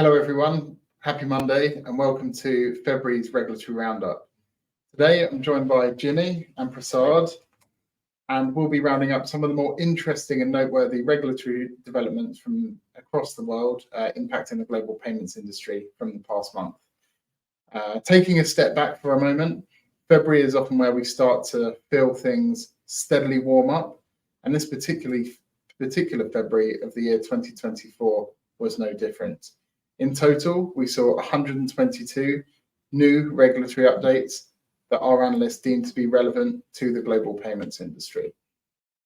Hello everyone, happy Monday and welcome to February's Regulatory Roundup. Today I'm joined by Ginny and Prasad and we'll be rounding up some of the more interesting and noteworthy regulatory developments from across the world impacting the global payments industry from the past month. Taking a step back for a moment, February is often where we start to feel things steadily warm up, and this particular February of the year 2024 was no different. In total, we saw 122 new regulatory updates that our analysts deemed to be relevant to the global payments industry.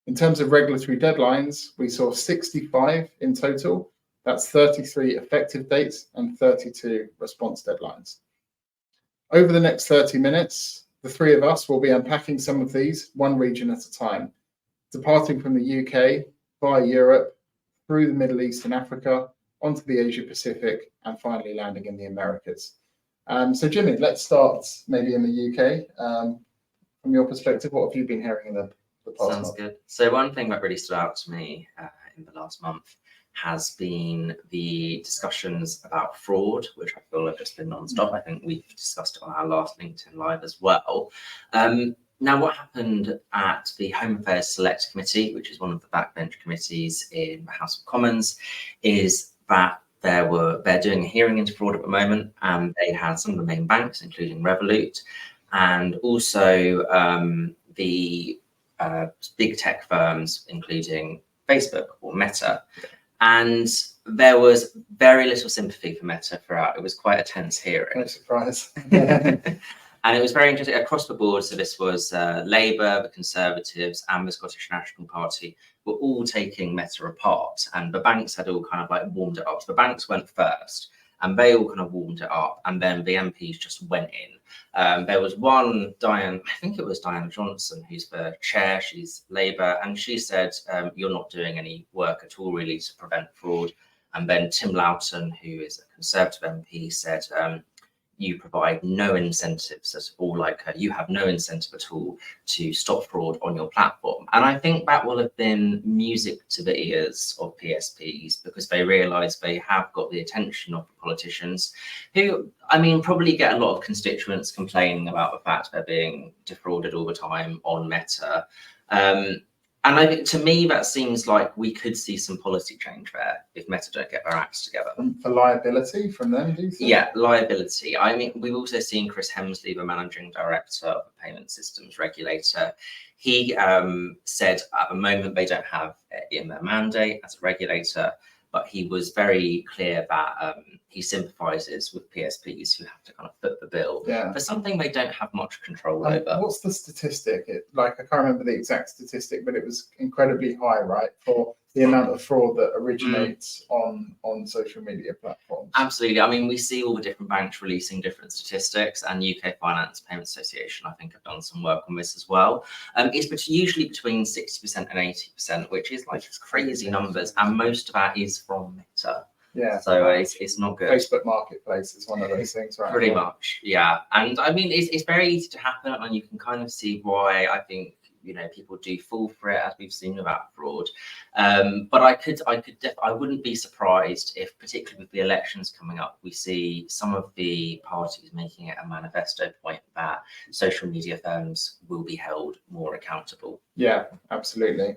In terms of regulatory deadlines, we saw 65 in total. That's 33 effective dates and 32 response deadlines. Over the next 30 minutes, the three of us will be unpacking some of these one region at a time, departing from the UK via Europe, through the Middle East and Africa, onto the Asia Pacific, and finally landing in the Americas. So Jimmy, let's start maybe in the UK. From your perspective, what have you been hearing in the past Sounds month? good. So one thing that really stood out to me in the last month has been the discussions about fraud, which I feel have just been non-stop. I think we've discussed it on our last LinkedIn Live as well. Now, what happened at the Home Affairs Select Committee, which is one of the backbench committees in the House of Commons, is that they're doing a hearing into fraud at the moment, and they had some of the main banks, including Revolut, and also the big tech firms, including Facebook or Meta. And there was very little sympathy for Meta throughout. It was quite a tense hearing. No surprise. And it was very interesting across the board. So this was Labour, the Conservatives, and the Scottish National Party were all taking Meta apart, and the banks had all kind of like warmed it up. So the banks went first, and they all kind of warmed it up, and then the MPs just went in. There was one, I think it was Diana Johnson, who's the chair, she's Labour, and she said, you're not doing any work at all really to prevent fraud. And then Tim Loughton, who is a Conservative MP, said, you provide no incentives at all, like you have no incentive at all to stop fraud on your platform. And I think that will have been music to the ears of PSPs, because they realise they have got the attention of the politicians who, I mean, probably get a lot of constituents complaining about the fact they're being defrauded all the time on Meta. And I think, to me, that seems like we could see some policy change there if Meta don't get their acts together. For liability from them, do you think? Yeah, liability. I mean, we've also seen Chris Hemsley, the managing director of the payment systems regulator. He said at the moment they don't have it in their mandate as a regulator, but he was very clear that he sympathises with PSPs who have to kind of foot the bill for something they don't have much control over. What's the statistic? I can't remember the exact statistic, but it was incredibly high, right, for the amount of fraud that originates on social media platforms. Absolutely. I mean, we see all the different banks releasing different statistics, and UK Finance Payment Association, I think, have done some work on this as well. It's usually between 60% and 80%, which is like crazy numbers, and most of that is from Meta. Yeah. So it's not good. Facebook Marketplace is one of those things, right? Pretty much, yeah. And I mean, it's very easy to happen, and you can kind of see why I think, you know, people do fall for it, as we've seen about fraud. But I wouldn't be surprised if, particularly with the elections coming up, we see some of the parties making it a manifesto point that social media firms will be held more accountable. Yeah, absolutely.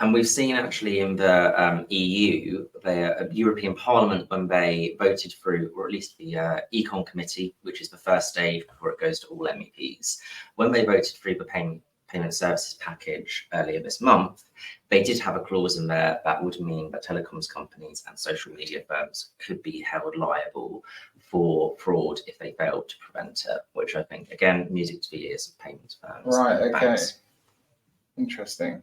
And we've seen actually in the EU, the European Parliament, when they voted through, or at least the Econ Committee, which is the first stage before it goes to all MEPs, when they voted through the payment services package earlier this month, they did have a clause in there that would mean that telecoms companies and social media firms could be held liable for fraud if they failed to prevent it, which I think, again, music to the ears of payment firms. Right, and okay. banks. Interesting.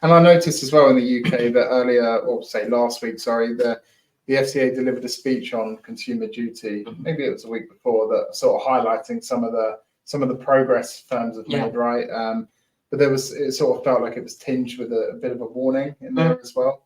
And I noticed as well in the UK that earlier, or say last week, sorry, the FCA delivered a speech on consumer duty. Maybe it was a week before, that sort of highlighting some of the progress firms have made, right? But it sort of felt like it was tinged with a bit of a warning in there as well.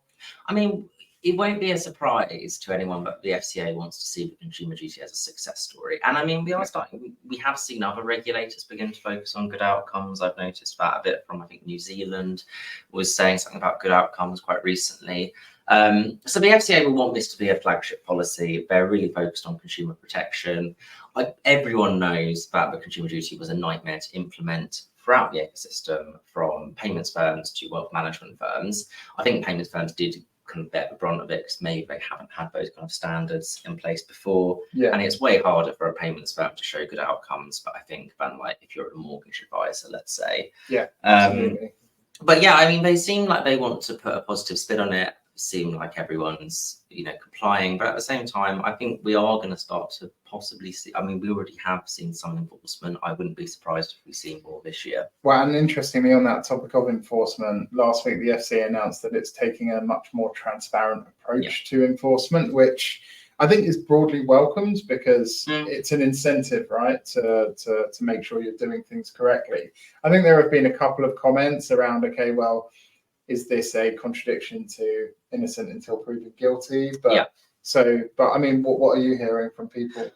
I mean, it won't be a surprise to anyone that the FCA wants to see the consumer duty as a success story. And I mean, we have seen other regulators begin to focus on good outcomes. I've noticed that a bit from, I think, New Zealand was saying something about good outcomes quite recently. So the FCA will want this to be a flagship policy. They're really focused on consumer protection. Everyone knows that the Consumer Duty was a nightmare to implement throughout the ecosystem, from payments firms to wealth management firms. I think payments firms did kind of bear the brunt of it because maybe they haven't had those kind of standards in place before. And it's way harder for a payments firm to show good outcomes, but I think than like if you're a mortgage advisor, let's say. Absolutely. But yeah, I mean, they seem like they want to put a positive spin on it. Seem like everyone's, complying, but at the same time, I think we are going to start to possibly see. I mean, we already have seen some enforcement. I wouldn't be surprised if we see more this year. Well, and interestingly, on that topic of enforcement, last week the FCA announced that it's taking a much more transparent approach to enforcement, which I think is broadly welcomed because it's an incentive, right, to make sure you're doing things correctly. I think there have been a couple of comments around, okay, well, is this a contradiction to innocent until proven guilty? But I mean, what are you hearing from people?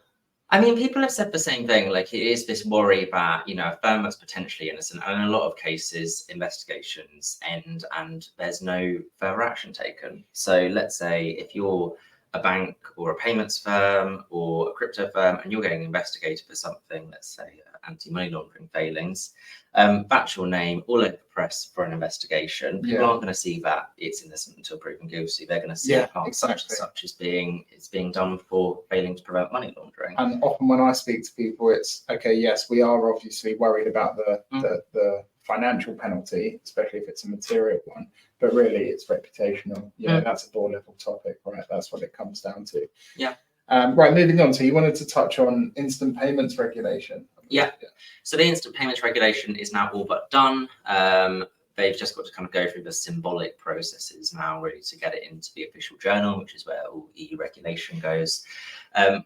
I mean, people have said the same thing. Like, it is this worry that, a firm that's potentially innocent, and in a lot of cases, investigations end and there's no further action taken. So let's say if you're a bank or a payments firm or a crypto firm and you're getting investigated for something, let's say anti-money laundering failings, that's your name all over the press for an investigation. People aren't going to see that it's innocent until proven guilty. They're going to see such and such as being done for failing to prevent money laundering. And often when I speak to people, it's okay, yes, we are obviously worried about the financial penalty, especially if it's a material one, but really it's reputational. That's a board level topic, right? That's what it comes down to. Right, moving on. So you wanted to touch on instant payments regulation. So the instant payments regulation is now all but done. They've just got to kind of go through the symbolic processes now, really, to get it into the official journal, which is where all EU regulation goes.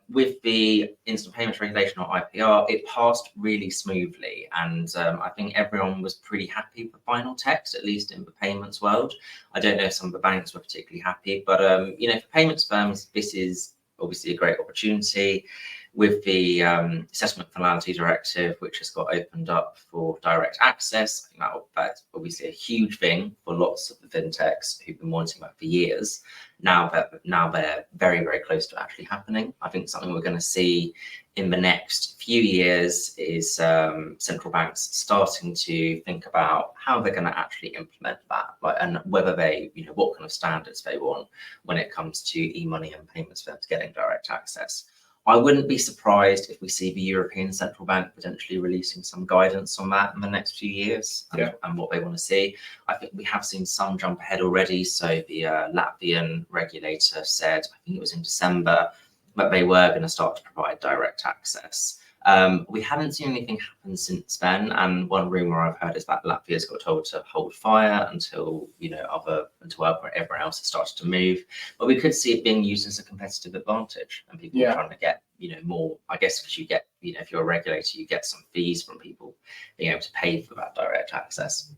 With the instant payments regulation, or IPR, it passed really smoothly, and I think everyone was pretty happy with the final text, at least in the payments world. I don't know if some of the banks were particularly happy, but for payments firms, this is obviously a great opportunity. With the Settlement Finality Directive, which has got opened up for direct access, I think that's obviously a huge thing for lots of the fintechs who've been wanting that for years. Now they're very, very close to actually happening. I think something we're going to see in the next few years is central banks starting to think about how they're going to actually implement that, and whether they, what kind of standards they want when it comes to e-money and payments firms getting direct access. I wouldn't be surprised if we see the European Central Bank potentially releasing some guidance on that in the next few years and what they want to see. I think we have seen some jump ahead already. So the Latvian regulator said, I think it was in December, that they were going to start to provide direct access. We haven't seen anything happen since then, and one rumor I've heard is that Latvia's got told to hold fire until everyone else has started to move. But we could see it being used as a competitive advantage, and people trying to get more. I guess because you get if you're a regulator, you get some fees from people being able to pay for that direct access.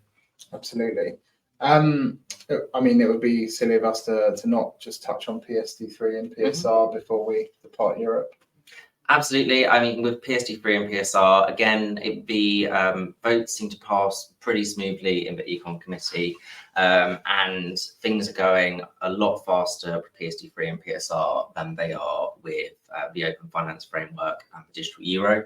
Absolutely. I mean, it would be silly of us to not just touch on PSD3 and PSR before we depart Europe. Absolutely. I mean, with PSD3 and PSR, again, the votes seem to pass pretty smoothly in the Econ Committee, and things are going a lot faster with PSD3 and PSR than they are with the Open Finance Framework and the Digital Euro.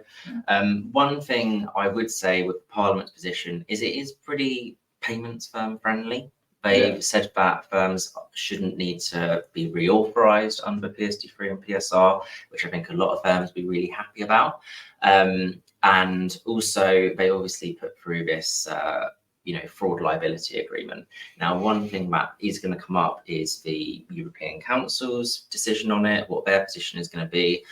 One thing I would say with Parliament's position is it is pretty payments firm friendly. They've said that firms shouldn't need to be reauthorized under PSD3 and PSR, which I think a lot of firms would be really happy about. And also, they obviously put through this, fraud liability agreement. Now, one thing that is going to come up is the European Council's decision on it, what their position is going to be.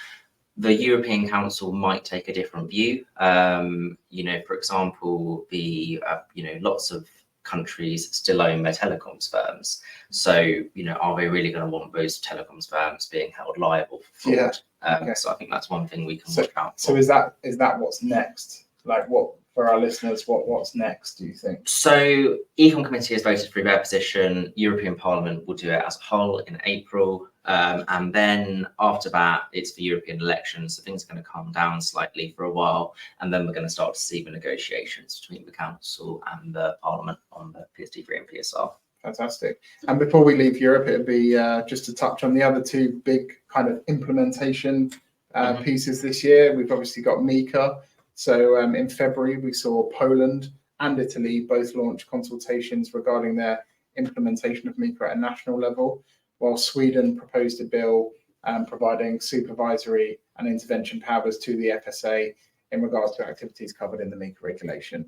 The European Council might take a different view. For example, lots of countries still own their telecoms firms. So, are they really going to want those telecoms firms being held liable for fraud? So I think that's one thing we can watch out for. So is that what's next? Like, what for our listeners, what's next, do you think? So Econ Committee has voted through their position. European Parliament will do it as a whole in April. And then after that, it's the European elections. So things are going to calm down slightly for a while. And then we're going to start to see the negotiations between the Council and the Parliament on the PSD3 and PSR. Fantastic. And before we leave Europe, it'd be just to touch on the other two big kind of implementation pieces this year. We've obviously got MiCA. So in February, we saw Poland and Italy both launch consultations regarding their implementation of MiCA at a national level, while Sweden proposed a bill providing supervisory and intervention powers to the FSA in regards to activities covered in the MiCA regulation.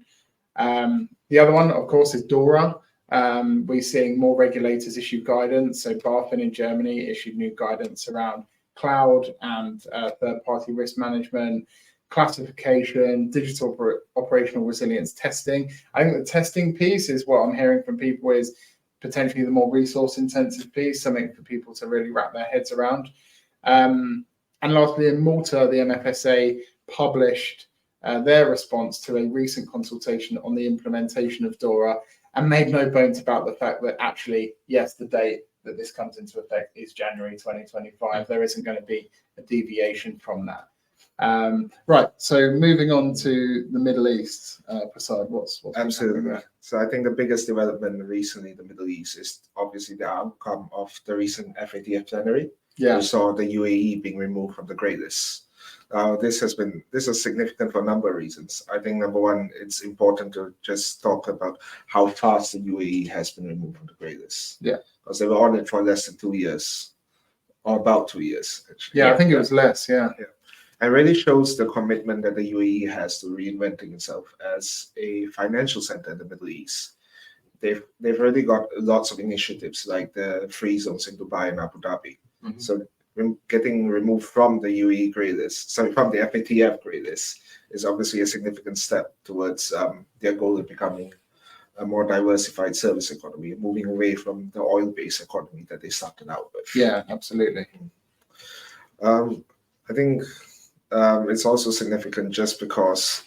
The other one, of course, is DORA. We're seeing more regulators issue guidance. So BaFin in Germany issued new guidance around cloud and third-party risk management, classification, digital operational resilience testing. I think the testing piece is what I'm hearing from people is potentially the more resource-intensive piece, something for people to really wrap their heads around. And lastly, in Malta, the MFSA published their response to a recent consultation on the implementation of DORA and made no bones about the fact that actually, yes, the date that this comes into effect is January 2025. There isn't going to be a deviation from that. Right, so moving on to the Middle East, Prasad, what's Absolutely. there? So I think the biggest development recently in the Middle East is obviously the outcome of the recent FATF plenary. Yeah. We saw the UAE being removed from the grey list. This is significant for a number of reasons. I think number one, it's important to just talk about how fast the UAE has been removed from the grey list. Yeah. Because they were on it for less than 2 years, or about 2 years, actually. Yeah, I think it was less, yeah. And really shows the commitment that the UAE has to reinventing itself as a financial center in the Middle East. They've already got lots of initiatives like the free zones in Dubai and Abu Dhabi. Mhm. So getting removed from the UAE grey list, from the FATF grey list, is obviously a significant step towards their goal of becoming a more diversified service economy, moving away from the oil-based economy that they started out with. Yeah, absolutely. I think it's also significant just because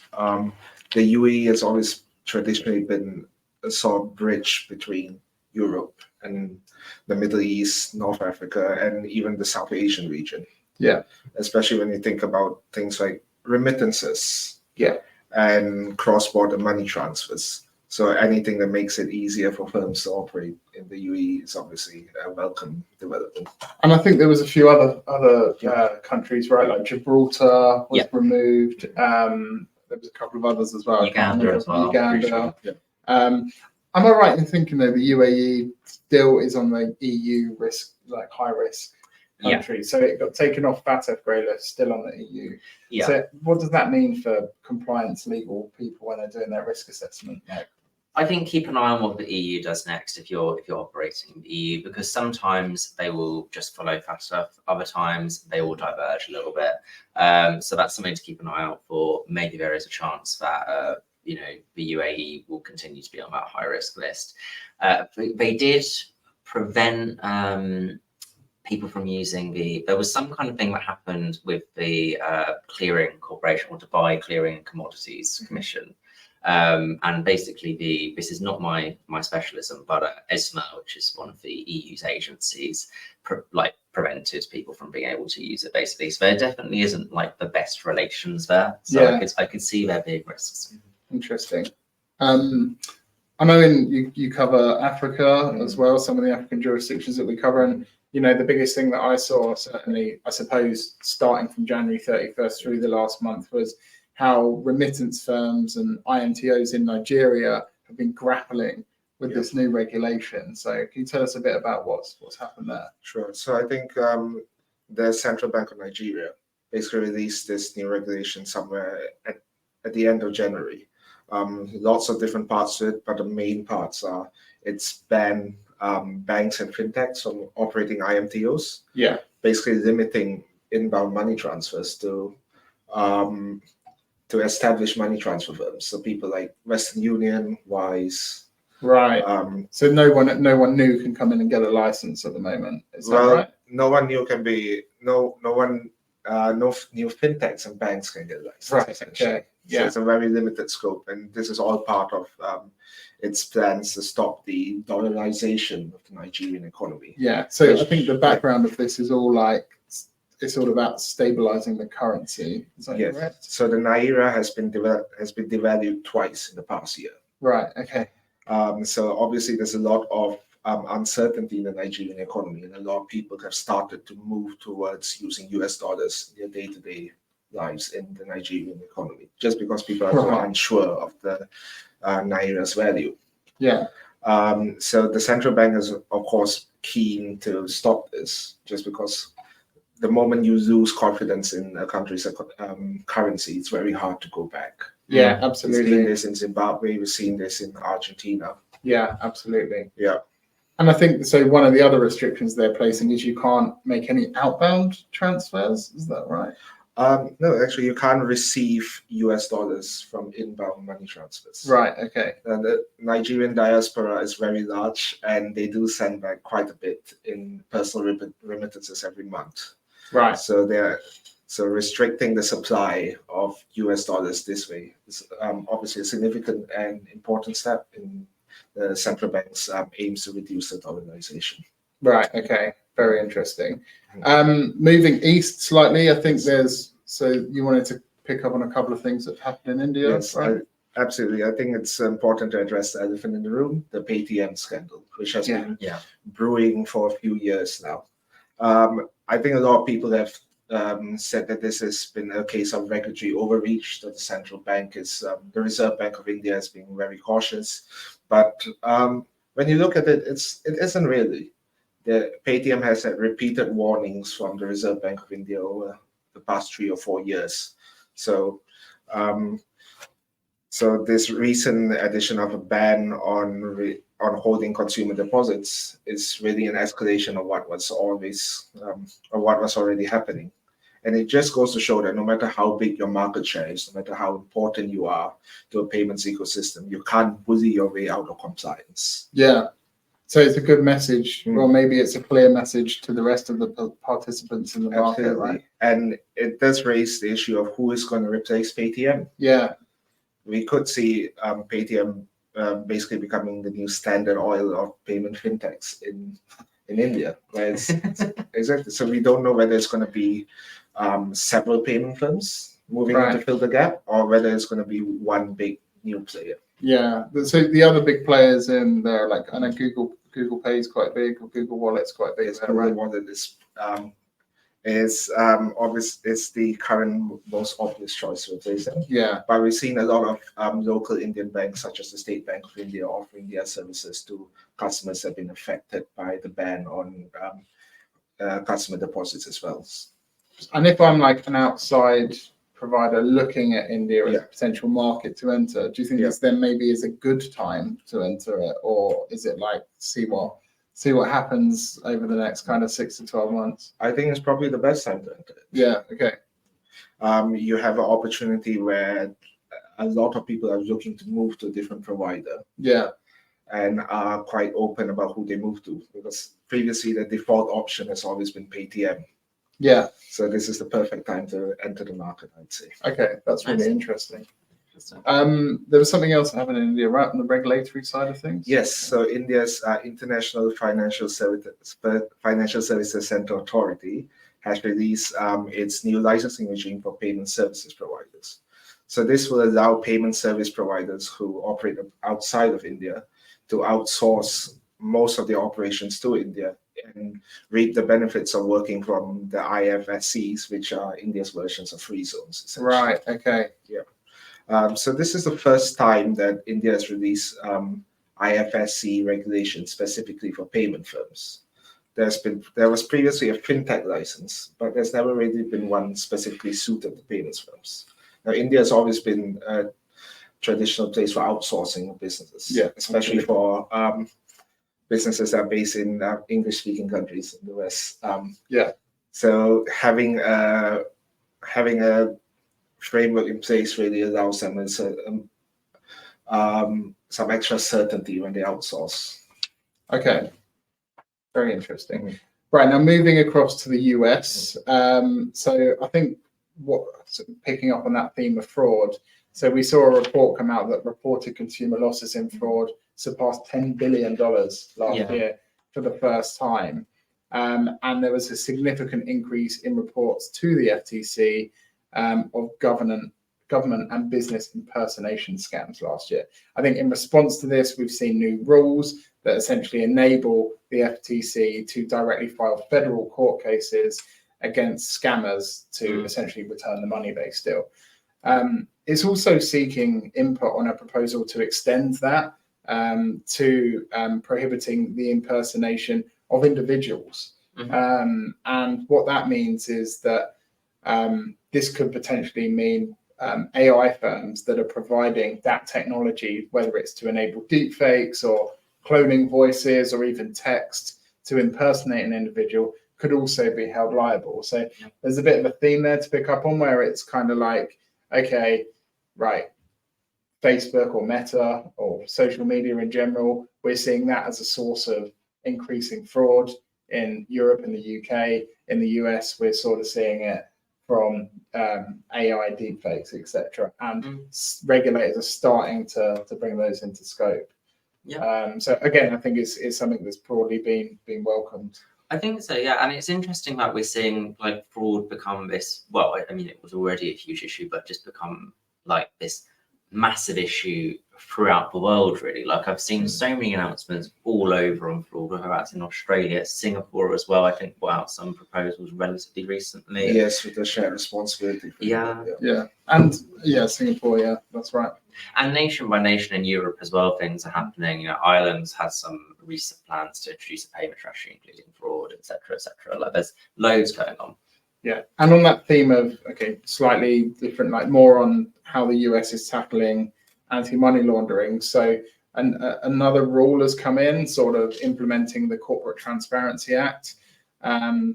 the UAE has always traditionally been a sort of bridge between Europe and the Middle East, North Africa, and even the South Asian region. Yeah. Especially when you think about things like remittances. Yeah. And cross-border money transfers. So anything that makes it easier for firms to operate in the UAE is obviously a welcome development. And I think there was a few other countries, right? Like Gibraltar was removed. There was a couple of others as well. Uganda as well. Uganda. Yeah. Am I right in thinking though the UAE still is on the EU risk, like high risk country? So it got taken off FATF grey list, still on the EU. Yeah. So what does that mean for compliance legal people when they're doing their risk assessment? Like, I think keep an eye on what the EU does next if you're operating in the EU, because sometimes they will just follow FATF, other times they will diverge a little bit. So that's something to keep an eye out for. Maybe there is a chance that the UAE will continue to be on that high risk list. They did prevent people from using there was some kind of thing that happened with the clearing corporation, or Dubai Clearing and Commodities Commission. And basically this is not my specialism, but ESMA, which is one of the EU's agencies, prevented people from being able to use it basically. So there definitely isn't like the best relations there. So I could see there being risks. Interesting. I know you cover Africa as well, some of the African jurisdictions that we cover, and the biggest thing that I saw, certainly, I suppose, starting from January 31st through the last month, was how remittance firms and IMTOs in Nigeria have been grappling with this new regulation. So can you tell us a bit about what's happened there? Sure. So I think the Central Bank of Nigeria basically released this new regulation somewhere at the end of January. Lots of different parts to it, but the main parts are it's ban banks and fintechs from operating IMTOs. Yeah. Basically limiting inbound money transfers to establish money transfer firms. So people like Western Union, Wise. Right. So no one new can come in and get a license at the moment. Is that right? No one new can be no new fintechs and banks can get a license. Right. Okay. Yeah. So it's a very limited scope, and this is all part of its plans to stop the dollarization of the Nigerian economy. Yeah. So I think the background of this is all it's all about stabilizing the currency. Is that correct? So the naira has been devalued twice in the past year. Right. Okay. So obviously there's a lot of uncertainty in the Nigerian economy, and a lot of people have started to move towards using US dollars in their day-to-day lives in the Nigerian economy, just because people are so unsure of the Naira's value. Yeah. So the central bank is, of course, keen to stop this, just because the moment you lose confidence in a country's currency, it's very hard to go back. Yeah, We've absolutely. seen this in Zimbabwe, we've seen this in Argentina. Yeah, absolutely. Yeah. And I think so. One of the other restrictions they're placing is you can't make any outbound transfers. Is that right? No, actually, you can't receive US dollars from inbound money transfers. Right. Okay. And the Nigerian diaspora is very large, and they do send back quite a bit in personal remittances every month. Right. So restricting the supply of US dollars this way is obviously a significant and important step in the central bank's aims to reduce the dollarization. Right. Okay. Very interesting. Moving east slightly, I think so you wanted to pick up on a couple of things that happened in India, Yes, right? absolutely. I think it's important to address the elephant in the room, the PayTM scandal, which has been brewing for a few years now. I think a lot of people have said that this has been a case of regulatory overreach, that the central bank is, the Reserve Bank of India is being very cautious. But when you look at it, it isn't really. The PayTM has had repeated warnings from the Reserve Bank of India over the past 3 or 4 years. So this recent addition of a ban on holding consumer deposits is really an escalation of what was already happening. And it just goes to show that no matter how big your market share is, no matter how important you are to a payments ecosystem, you can't bully your way out of compliance. Yeah. So it's a good message, or maybe it's a clear message to the rest of the participants in the market, Absolutely. right? And it does raise the issue of who is going to replace PayTM. Yeah. We could see PayTM basically becoming the new standard oil of payment fintechs in India. Where it's exactly. So we don't know whether it's going to be several payment firms moving in to fill the gap, or whether it's going to be one big new player. Yeah. So the other big players in there, like I know Google Pay is quite big, or Google Wallet's quite big. Google Wallet is obvious. It's the current most obvious choice to replace them. Yeah. But we've seen a lot of local Indian banks, such as the State Bank of India, offering their services to customers that have been affected by the ban on customer deposits as well. And if I'm like an outside provider looking at India as a potential market to enter, do you think this then maybe is a good time to enter it, or is it like see what happens over the next kind of 6 to 12 months? I think it's probably the best time to enter it. Yeah. Okay. You have an opportunity where a lot of people are looking to move to a different provider. Yeah. And are quite open about who they move to, because previously the default option has always been PayTM. Yeah. So this is the perfect time to enter the market, I'd say. Okay, that's really interesting. There was something else that happened in India, right, on the regulatory side of things? Yes. So India's International Financial Services Center Authority has released its new licensing regime for payment services providers. So this will allow payment service providers who operate outside of India to outsource most of their operations to India and reap the benefits of working from the IFSCs, which are India's versions of free zones. Right. Okay. Yeah. So this is the first time that India has released IFSC regulations specifically for payment firms. There was previously a fintech license, but there's never really been one specifically suited to payments firms. Now, India has always been a traditional place for outsourcing of businesses, especially for businesses that are based in English-speaking countries in the West. So having a framework in place really allows them some extra certainty when they outsource. Okay. Very interesting. Right, now moving across to the US. So I think picking up on that theme of fraud. So we saw a report come out that reported consumer losses in fraud surpassed $10 billion last year for the first time. And there was a significant increase in reports to the FTC of government government and business impersonation scams last year. I think in response to this, we've seen new rules that essentially enable the FTC to directly file federal court cases against scammers to essentially return the money they steal. It's also seeking input on a proposal to extend that to prohibiting the impersonation of individuals. And what that means is that this could potentially mean AI firms that are providing that technology, whether it's to enable deepfakes or cloning voices or even text to impersonate an individual, could also be held liable. So there's a bit of a theme there to pick up on, where it's kind of like, okay, right, Facebook or Meta or social media in general, we're seeing that as a source of increasing fraud in Europe and the UK. In the US, we're sort of seeing it from AI deepfakes, etc. And regulators are starting to bring those into scope. So again, I think it's something that's broadly been welcomed. I think so, yeah. And it's interesting that we're seeing like fraud become this, well, I mean, it was already a huge issue, but just become like this massive issue throughout the world, really. Like I've seen so many announcements all over on fraud, whether that's in Australia, Singapore as well. I think put out some proposals relatively recently. Yes, with the shared responsibility. Yeah. And Singapore, yeah, that's right. And nation by nation in Europe as well, things are happening. You know, Ireland's had some recent plans to introduce a payment strategy, including fraud, etc., etc. Like there's loads going on. Yeah, and on that theme of, slightly different, like more on how the US is tackling anti-money laundering. So another rule has come in, sort of implementing the Corporate Transparency Act.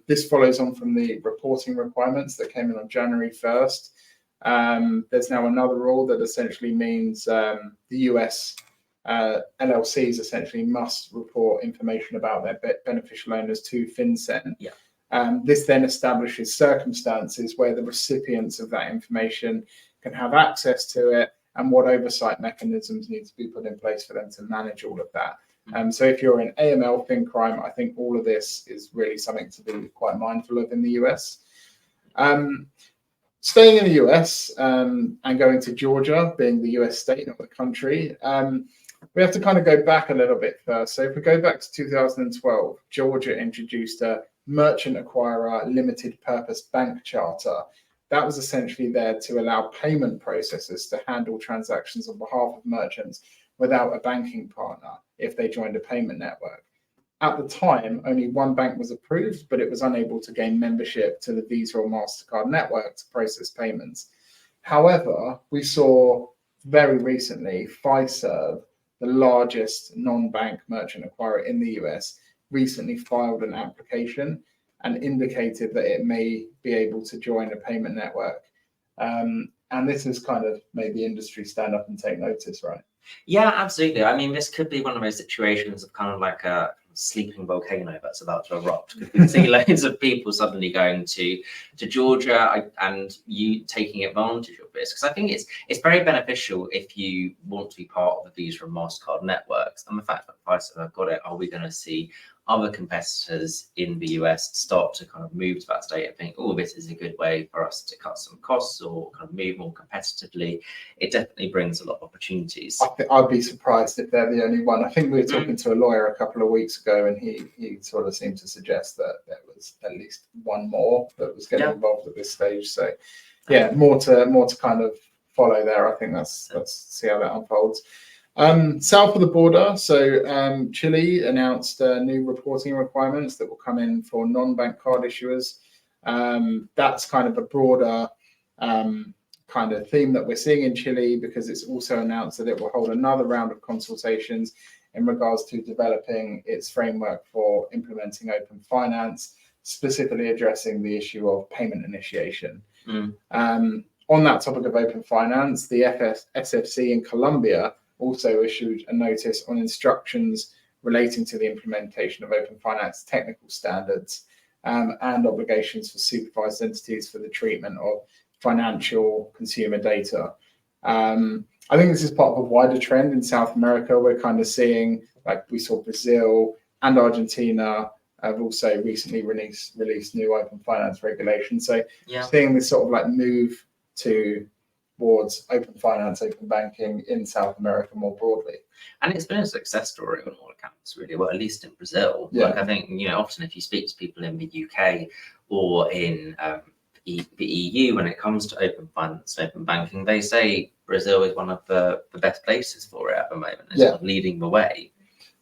This follows on from the reporting requirements that came in on January 1st. There's now another rule that essentially means the US LLCs essentially must report information about their beneficial owners to FinCEN. This then establishes circumstances where the recipients of that information can have access to it, and what oversight mechanisms need to be put in place for them to manage all of that. So if you're in AML, FinCrime, I think all of this is really something to be quite mindful of in the US. Staying in the US and going to Georgia, being the US state, not the country, we have to kind of go back a little bit first. So if we go back to 2012, Georgia introduced a merchant acquirer limited purpose bank charter. That was essentially there to allow payment processors to handle transactions on behalf of merchants without a banking partner if they joined a payment network. At the time, only one bank was approved, but it was unable to gain membership to the Visa or MasterCard network to process payments. However, we saw very recently Fiserv, the largest non-bank merchant acquirer in the US, recently filed an application and indicated that it may be able to join a payment network. And this has kind of made the industry stand up and take notice, right? Yeah, absolutely. I mean, this could be one of those situations of kind of like a sleeping volcano that's about to erupt. We can see loads of people suddenly going to Georgia and you taking advantage of this, because I think it's very beneficial if you want to be part of the Visa and MasterCard networks. And the fact that Fiserv have got it, are we going to see other competitors in the US start to kind of move to that state and think, oh, this is a good way for us to cut some costs or kind of move more competitively? It definitely brings a lot of opportunities. I'd be surprised if they're the only one. I think we were talking to a lawyer a couple of weeks ago, and he sort of seemed to suggest that there was at least one more that was getting involved at this stage. So yeah, more to kind of follow there. I think let's see how that unfolds. South of the border, so Chile announced new reporting requirements that will come in for non-bank card issuers. That's kind of a broader kind of theme that we're seeing in Chile, because it's also announced that it will hold another round of consultations in regards to developing its framework for implementing open finance, specifically addressing the issue of payment initiation. On that topic of open finance, the SFC in Colombia also issued a notice on instructions relating to the implementation of open finance technical standards and obligations for supervised entities for the treatment of financial consumer data. I think this is part of a wider trend in South America. We're kind of seeing, like we saw Brazil and Argentina have also recently released new open finance regulations. So seeing this sort of like move to towards open finance, open banking in South America more broadly. And it's been a success story on all accounts, really. Well, at least in Brazil. Yeah. Like, I think, often if you speak to people in the UK or in the EU, when it comes to open finance, open banking, they say Brazil is one of the best places for it at the moment. It's sort of leading the way.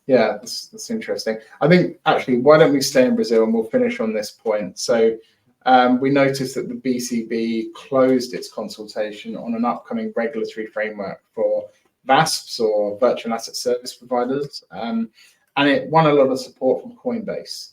Yeah, that's interesting. I think actually, why don't we stay in Brazil and we'll finish on this point. So we noticed that the BCB closed its consultation on an upcoming regulatory framework for VASPs or virtual asset service providers, and it won a lot of support from Coinbase.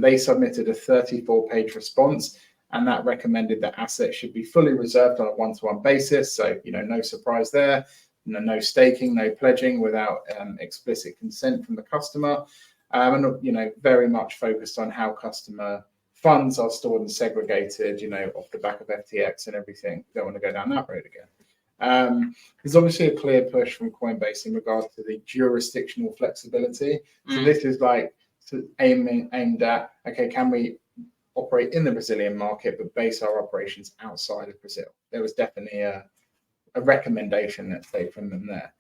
They submitted a 34-page response, and that recommended that assets should be fully reserved on a one-to-one basis. So, no surprise there. No staking, no pledging without explicit consent from the customer, and very much focused on how customer funds are stored and segregated, off the back of FTX and everything. Don't want to go down that road again. There's obviously a clear push from Coinbase in regard to the jurisdictional flexibility. So this is like aimed at, okay, can we operate in the Brazilian market but base our operations outside of Brazil? There was definitely a recommendation, let's say, from them there.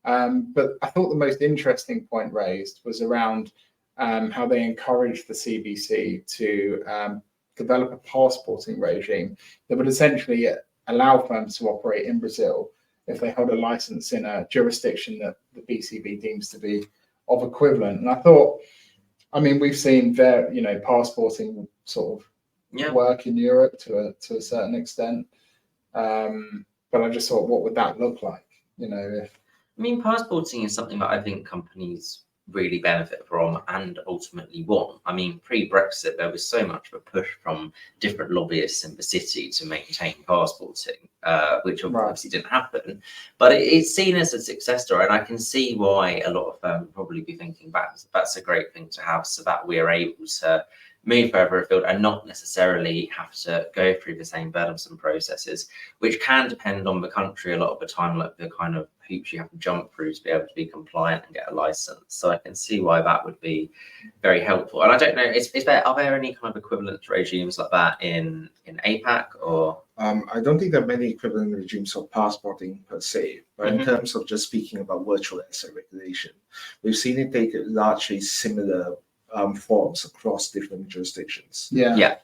But I thought the most interesting point raised was around how they encouraged the CBC to develop a passporting regime that would essentially allow firms to operate in Brazil if they hold a license in a jurisdiction that the BCB deems to be of equivalent. And I thought, we've seen passporting sort of work in Europe to a certain extent. But I just thought, what would that look like? Passporting is something that I think companies really benefit from and ultimately want. Pre-Brexit, there was so much of a push from different lobbyists in the city to maintain passporting, which obviously didn't happen. But it's seen as a success story, and I can see why a lot of firms would probably be thinking that's a great thing to have, so that we are able to move further afield and not necessarily have to go through the same burdensome processes, which can depend on the country a lot of the time, like the kind of hoops you have to jump through to be able to be compliant and get a license. So I can see why that would be very helpful. And I don't know, are there any kind of equivalent regimes like that in APAC or? I don't think there are many equivalent regimes of passporting per se, but in terms of just speaking about virtual asset regulation, we've seen it take largely similar forms across different jurisdictions.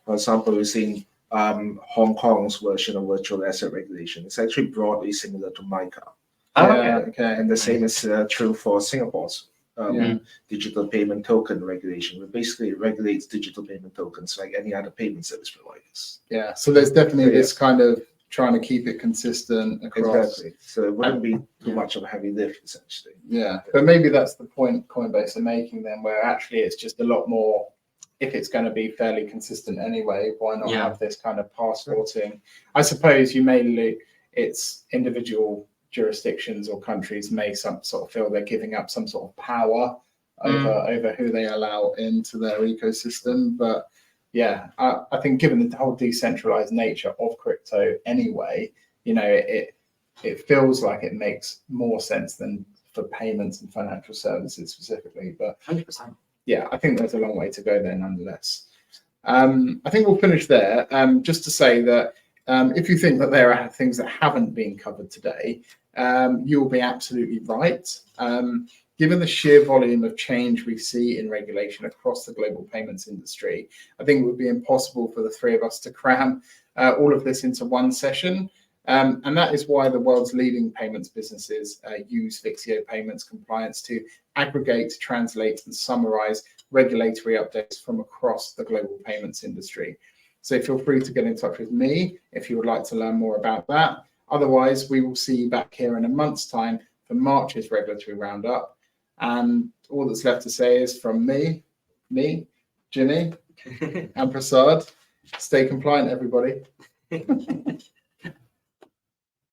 For example, we've seen Hong Kong's version of virtual asset regulation. It's actually broadly similar to MiCA. And the same is true for Singapore's digital payment token regulation, which basically regulates digital payment tokens like any other payment service providers. So there's definitely this kind of trying to keep it consistent across. Exactly. So it wouldn't be too much of a heavy lift, essentially. But maybe that's the point Coinbase are making then, where actually it's just a lot more, if it's going to be fairly consistent anyway, why not have this kind of passporting? I suppose it's individual jurisdictions or countries may sort of feel they're giving up some sort of power over who they allow into their ecosystem. But I think given the whole decentralized nature of crypto anyway, it feels like it makes more sense than for payments and financial services specifically. But 100%. I think there's a long way to go there nonetheless. I think we'll finish there. Just to say that if you think that there are things that haven't been covered today, you'll be absolutely right. Given the sheer volume of change we see in regulation across the global payments industry, I think it would be impossible for the three of us to cram all of this into one session. And that is why the world's leading payments businesses use Vixio Payments Compliance to aggregate, translate, and summarize regulatory updates from across the global payments industry. So feel free to get in touch with me if you would like to learn more about that. Otherwise, we will see you back here in a month's time for March's regulatory roundup. And all that's left to say is from me, Ginny, and Prasad, stay compliant, everybody.